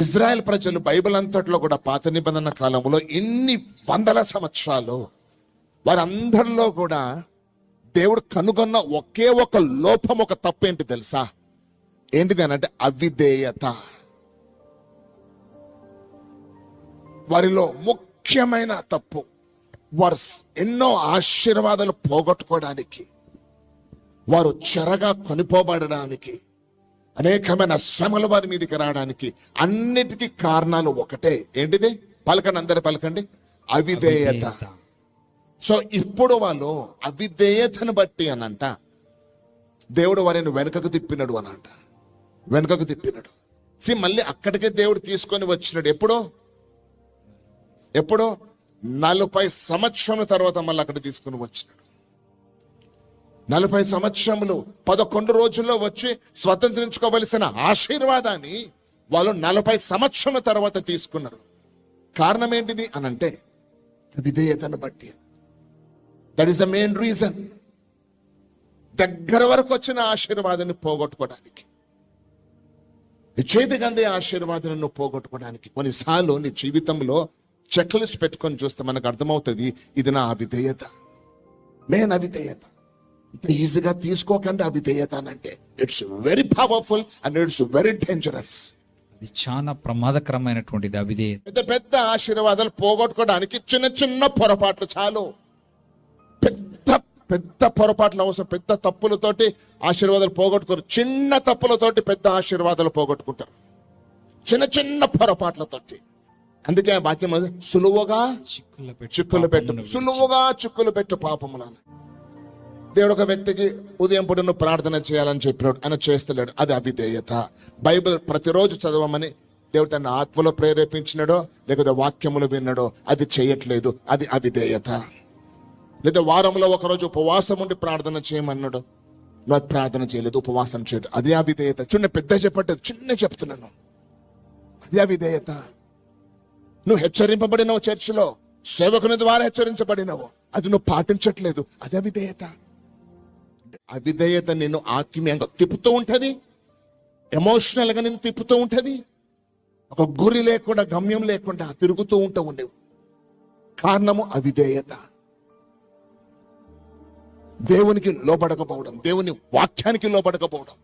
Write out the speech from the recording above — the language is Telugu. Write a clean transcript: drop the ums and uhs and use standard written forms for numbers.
ఇజ్రాయెల్ ప్రజలు బైబిల్ అంతట్లో కూడా పాత నిబంధన కాలంలో ఎన్ని వందల సంవత్సరాలు వారందరిలో కూడా దేవుడు కనుగొన్న ఒకే ఒక లోపం, ఒక తప్పు ఏంటి తెలుసా? ఏంటిది అనంటే అవిధేయత. వారిలో ముఖ్యమైన తప్పు. వారు ఎన్నో ఆశీర్వాదాలు పోగొట్టుకోవడానికి, వారు చెరగా కొనిపోబడడానికి, అనేకమైన శ్రమలు వారి మీదకి రావడానికి అన్నిటికీ కారణాలు ఒకటే. ఏంటిది? పలకండి, అందరు పలకండి, అవిధేయత. సో ఇప్పుడు వాళ్ళు అవిధేయతను బట్టి అనంట దేవుడు వారిని వెనుకకు తిప్పినాడు అనంట. వెనుకకు తిప్పినాడు. మళ్ళీ అక్కడికే దేవుడు తీసుకొని వచ్చినాడు. ఎప్పుడో 40 సంవత్సరాల తర్వాత మళ్ళీ అక్కడ తీసుకుని వచ్చినాడు. 40 సంవత్సరములు 11 రోజుల్లో వచ్చి స్వతంత్రించుకోవలసిన ఆశీర్వాదాన్ని వాళ్ళు 40 సంవత్సరాల తర్వాత తీసుకున్నారు. కారణం ఏంటిది అనంటే విధేయతను బట్టి. That is the main reason. దగ్గర వరకు వచ్చిన ఆశీర్వాదాన్ని పోగొట్టుకోవడానికి, నీ చేతికి అందే ఆశీర్వాదాన్ని నువ్వు పోగొట్టుకోవడానికి కొన్నిసార్లు నీ జీవితంలో చెక్ లిస్ట్ పెట్టుకొని చూస్తే మనకు అర్థమవుతుంది, ఇది నా అవిధేయత, మెయిన్ అవిధేయత. ఇంత ఈజీగా తీసుకోకండి అవిధేయత అంటే. It's very powerful and it's very dangerous. ఇది చాలా ప్రమాదకరమైనటువంటిది అవిధేయత. పెద్ద పెద్ద ఆశీర్వాదాలు పోగొట్టుకోవడానికి చిన్న చిన్న పొరపాట్లు చాలు. పెద్ద పెద్ద పొరపాట్లు అవసరం. పెద్ద తప్పులతోటి ఆశీర్వాదాలు పోగొట్టుకోరు. చిన్న తప్పులతోటి పెద్ద ఆశీర్వాదాలు పోగొట్టుకుంటారు, చిన్న చిన్న పొరపాట్లతోటి. అందుకే వాక్యం సులువుగా చిక్కులు పెట్టు, సులువుగా చిక్కులు పెట్టు పాపములను. దేవుడు ఒక వ్యక్తికి ఉదయం పూట నువ్వు ప్రార్థన చేయాలని చెప్పినాడు, ఆయన చేస్తలేడు, అది అవిధేయత. బైబిల్ ప్రతిరోజు చదవమని దేవుడు తన ఆత్మలో ప్రేరేపించినాడో లేకపోతే వాక్యములు విన్నాడో అది చేయట్లేదు, అది అవిధేయత. లేదా వారంలో ఒకరోజు ఉపవాసం ఉండి ప్రార్థన చేయమన్నాడు, నువ్వు ప్రార్థన చేయలేదు, ఉపవాసం చేయలేదు, అది అవిధేయత. చిన్న పెద్ద చెప్పట్లేదు, చిన్న చెప్తున్నాను, అది అవిధేయత. నువ్వు హెచ్చరింపబడినవు, చర్చిలో సేవకుని ద్వారా హెచ్చరించబడినవు, అది నువ్వు పాటించట్లేదు, అది అవిధేయత. అవిధేయత నిన్ను ఆత్మీయంగా తిప్పుతూ ఉంటది, ఎమోషనల్ గా నిన్ను తిప్పుతూ ఉంటది. ఒక గురి లేకుండా, గమ్యం లేకుండా తిరుగుతూ ఉంటావు నువ్వు. కారణము అవిధేయత. దేవునికి లోబడకపోవడం, దేవుని వాక్యానికి లోబడకపోవడం.